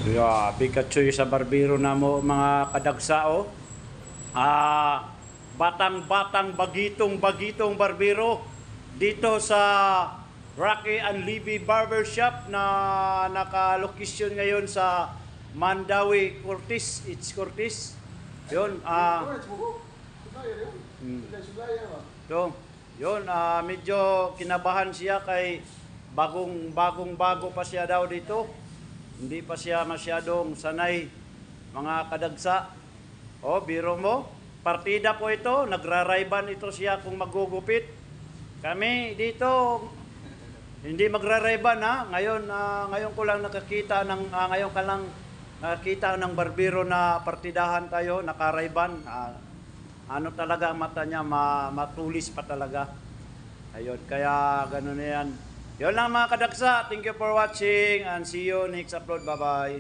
Yeah, Pikachu sa barbero na mo mga kadagsao. Batang-batang bagitong barbero dito sa Rocky and Levy Barbershop na nakalokasyon ngayon sa Mandawi, Curtis. It's Curtis. Yun, so, yun, medyo kinabahan siya kay bagong-bago pa siya daw dito. Hindi pa siya masyadong sanay, mga kadagsa. O, biro mo, partida po ito, nagrarayban ito siya kung magugupit. Kami dito, hindi magrarayban ha. Ngayon ko lang nakakita ng barbero na partidahan tayo, nakarayban. Ano talaga ang mata niya, matulis pa talaga. Ayun, kaya ganun na yan. Yun lang mga kadagsa. Thank you for watching and see you next upload. Bye-bye.